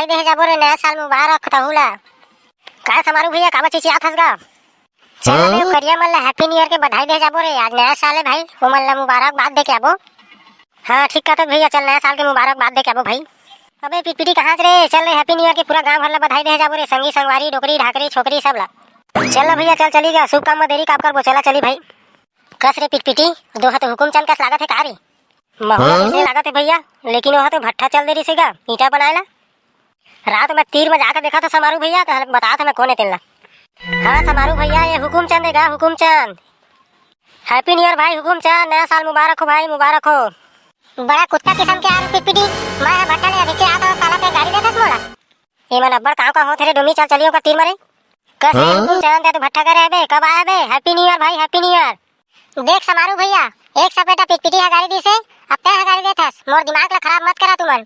बधाई दे जाबो रे, नया साल मुबारक तहुला। का समारू भैया काबा चीची आथस गा। चल बे करिया मन ला हैप्पी न्यू ईयर के बधाई दे जाबो रे, आज नया साल है भाई, ओ मन ला मुबारकबाद दे के आबो। हां ठीक कहत भैया, चल नया साल के मुबारकबाद दे के आबो भाई। अबे पिटपिटी कहां रे, चल रे हैप्पी न्यू ईयर के पूरा गांव भर ला बधाई दे जाबो रे, संगी संगवारी डोकरी ढाकरी छोकरी सब ला। चल भैया चल चलीगा, शुभ काम में देरी काब करबो, चला चली भाई। कस रे पिटपिटी दो हाथ हुकुम चंद कस लागत है का रे। महुआ से लागत है भैया, लेकिन वहां तो भट्ठा चल दे रही सेगा ईटा बनाएला। रात में तीर में जाकर देखा था समारू भैया, तो बता था मैं कौन है तेला। हाँ समारू भैया, ये हुकुम चंद है हुकुम चंद। हैप्पी न्यू ईयर भाई हुकुम चंद, नया साल मुबारक हो भाई, मुबारक हो। बड़ा कुत्ता किस्म के यार पिटपिटी, मैं भट्ठा ले नीचे आता हूं, साला के गाड़ी देथस मोला। ए मन अब्बड़ काव का हो तेरे डोमी, चल चलियो का तीर मारे। कस रे हुकुम चंद, तू भट्ठा करे बे, कब आया बे। हैप्पी न्यू ईयर भाई, हैप्पी न्यू ईयर। देख समारू भैया, एक सपेटा पिटपिटी हा गाड़ी दी से, अब ते हा गाड़ी देथस, मोर दिमाग ला खराब मत करा तू मन।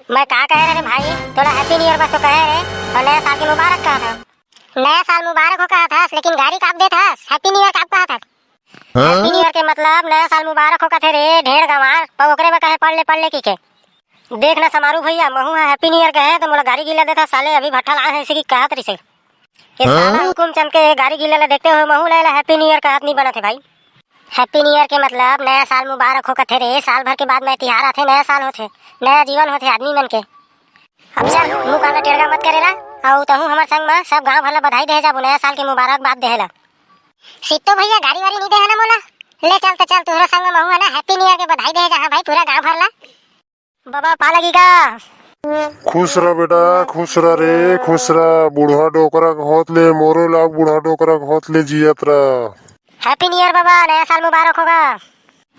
मैं का कह रहे भाई, तोला हैप्पी न्यू ईयर बस तो कहे रे, और नया साल की मुबारक कहा था। नया साल मुबारक हो कहा था, लेकिन गाड़ी काब देता हैप्पी न्यू ईयर काब कहा था। हैप्पी न्यू ईयर के मतलब नया साल मुबारक हो कथे रे, ढेर गंवार पर ओकरे में कहे पढ़ ले की के। देख ना समारू भैया, महू हैप्पी न्यू ईयर कहे तो मोला गाड़ी गिला देता साले, अभी भट्ठा लाए है इसी की कहत रही से। ये साला हुकुम चंद के गाड़ी गिला ला देखते हुए महू ले हैप्पी न्यू ईयर कहत नहीं बना थे भाई। हैप्पी न्यू ईयर के मतलब नया साल मुबारक हो कथे रे, साल भर के बाद में त्योहार आथे, नया साल होथे, नया जीवन होथे आदमी मन के। अब चल मुंह काला टेढ़ा मत करेला, और तहू हमार संग में सब गांव भर ला बधाई दे जाबो, नया साल के मुबारकबाद देहेला। सिट्टो भैया गाड़ी वाड़ी नहीं दे है ना मोला, ले चल तो चल तोहरा संग में महू है ना हैप्पी न्यू ईयर के बधाई दे जा भाई पूरा गांव भर ला। बाबा पा लगीगा। खुश रह बेटा, खुश रह रे, खुश रह। बूढ़ा डोकरा होत ले मोरो लाग, बूढ़ा डोकरा होत ले जियत रह। हैप्पी न्यू ईयर बाबा, नया साल मुबारक होगा।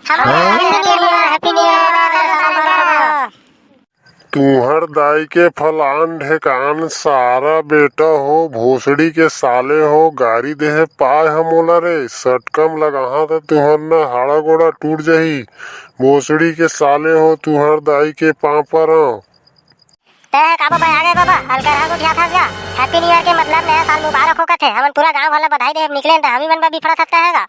हैप्पी न्यू ईयर, नया साल मुबारक होगा। तुहर दाई के फलान ढेकान सारा बेटा हो, भोसड़ी के साले हो, गाड़ी देहे पाए हमोला रे, सटकम लगाहा तो तुहर न हाड़ा गोड़ा टूट जही। भोसड़ी के साले हो, तुहर दाई के पापर हो। तय का बाबा आ गए बाबा, हल्का रहा गुठिया था जा। हैप्पी न्यू ईयर के मतलब नया साल मुबारक हो कथे, हमन पूरा गांव वाला बधाई दे निकले त हमी मन बा बिफड़ा सकता हैगा।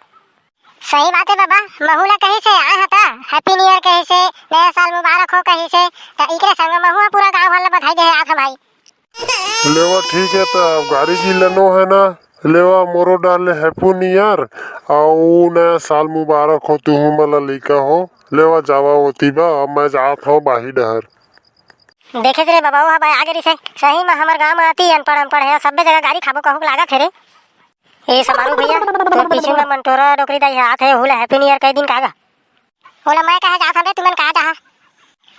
सही बात है बाबा, महूला कहीं से आए हता, हैप्पी न्यू ईयर कहीं से, नया साल मुबारक हो कहीं से, त इकरे संग महूआ पूरा गांव वाला बधाई दे आथा भाई। लेवा ठीक है, तो गाड़ी की लेनो है ना, लेवा मोरो डाले हैप्पी न्यू ईयर और नया साल मुबारक हो, तू मला लिखा हो। लेवा जावा होती बा, अब मैं जात हूँ बाही डहर। देखे रे बाबा वो भाई आगे रिसे, सही में हमार गांव में आती अनपढ़ है, सब जगह गाड़ी खाबो कहू लागत है रे। ए समारू भैया, तो पीछे में मंटोरा डोकरी दाई हाथ है, हुला हैप्पी न्यू ईयर कई दिन कागा। होला मैं कहा जात हबे, तुमन कहा चाहा।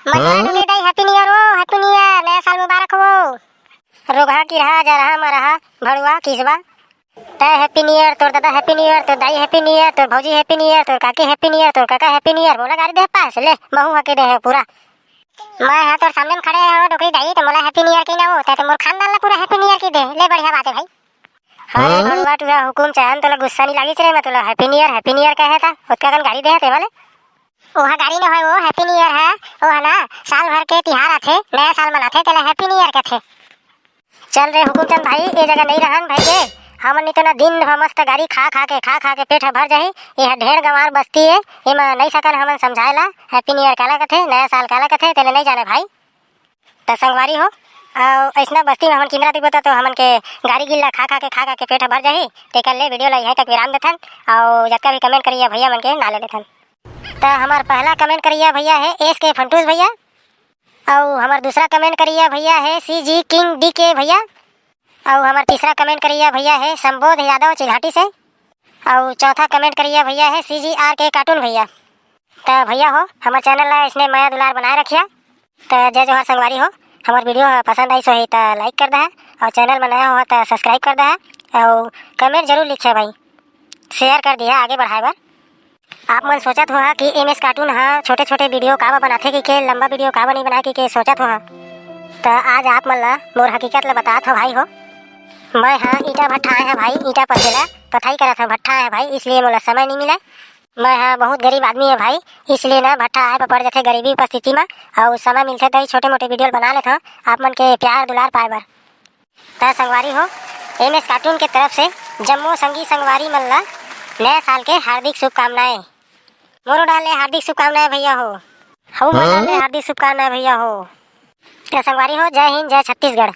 मैं डोकरी दाई हैप्पी न्यू ईयर हो, हैप्पी न्यू ईयर, नया साल मुबारक हो। रोगा की रहा जा रहा मरहा भड़ुआ किसबा। तय हैप्पी न्यू ईयर, तोर दादा हैप्पी न्यू ईयर, तोर दाई हैप्पी न्यू ईयर, तोर भौजी हैप्पी न्यू ईयर, तोर काकी हैप्पी न्यू ईयर, तोर काका हैप्पी न्यू ईयर। बोला गाड़ी दे पास ले, महू हके दे है पूरा। मैं हां तोर सामने में खड़े हो डोकरी दाई, तो मोला हैप्पी न्यू ईयर की ना हो, ते मोर खानदान ला पूरा हैप्पी न्यू ईयर की दे ले, बढ़िया बात है भाई। हां भड़ुआ तुरा हुकुम चंद, तोला गुस्सा नहीं लागी रे, मैं तोला हैप्पी न्यू ईयर कहे था, उसका कन गाड़ी दे ते वाले। ओहा गाड़ी न होय, वो हैप्पी न्यू ईयर है, ओ है ना साल भर के त्योहार आथे, नया साल मनाथे, तेला हैप्पी न्यू ईयर कहथे। चल रे हुकुम चंद भाई, ए जगह नहीं रहन भाई के, हमन नहीं तो ना दिन भर मस्त गाड़ी खा खा के पेट भर जाही। यह ढेर गंवार बस्ती है, एमा नहीं सकन हमन समझाएला हैप्पी न्यू ईयर काला कथे, नया साल काला कथे, तेले नहीं जाने भाई। त संगवारी हो, और ऐसना बस्ती में हमन किमरा दिबो तो हमन के गाड़ी गिल्ला खा के पेट भर जाही। तेकर ले वीडियो ला यहीं तक विराम देथन, और जतका भी कमेंट करिए भैया मन के नाले देथन। त हमार पहला कमेंट करिए भैया है एस के फंटूस भैया, और हमार दूसरा कमेंट करिए भैया है सी जी किंग डी के भैया, और हमार तीसरा कमेंट करिए भैया है संबोध यादव चिल्हाटी से, और चौथा कमेंट करिए भैया है सी जी आर के कार्टून भैया। तो भैया हो हमारे चैनल ला इसने माया दुलार बनाए रखिया। तो जय जोहार संगवारी हो, हमार वीडियो पसंद आई सो ही तो लाइक कर दे, और चैनल में नया हुआ तो सब्सक्राइब कर दे, और कमेंट जरूर लिखे भाई, शेयर कर दिया आगे बढ़ाए बार। आप मन सोचत हुआ कि एम एस कार्टून हाँ छोटे छोटे वीडियो काबा बनाते कि के लंबा वीडियो काबा नहीं बना के सोचत हुआ, तो आज आप मन ला मोर हकीकत ला बतात हो भाई हो। मैं हाँ ईटा भट्ठा आए हैं भाई, ईटा पथेला पथाई करा था भट्ठा है भाई, इसलिए मोला समय नहीं मिला। मैं हाँ बहुत गरीब आदमी है भाई, इसलिए ना भट्ठा आए पर पड़ जाते गरीबी उपस्थिति में, और समय मिलते तो छोटे मोटे वीडियो बना लेता आप मन के प्यार दुलार पाए बर। तो संगवारी हो, एम एस कार्टून के तरफ से जम्मू संगी संगवारी मन ला नए साल के हार्दिक शुभकामनाएं। मोरो डाले हार्दिक शुभकामनाएं भैया हो, हार्दिक शुभकामनाएं भैया हो। तो संगवारी हो, जय हिंद जय छत्तीसगढ़।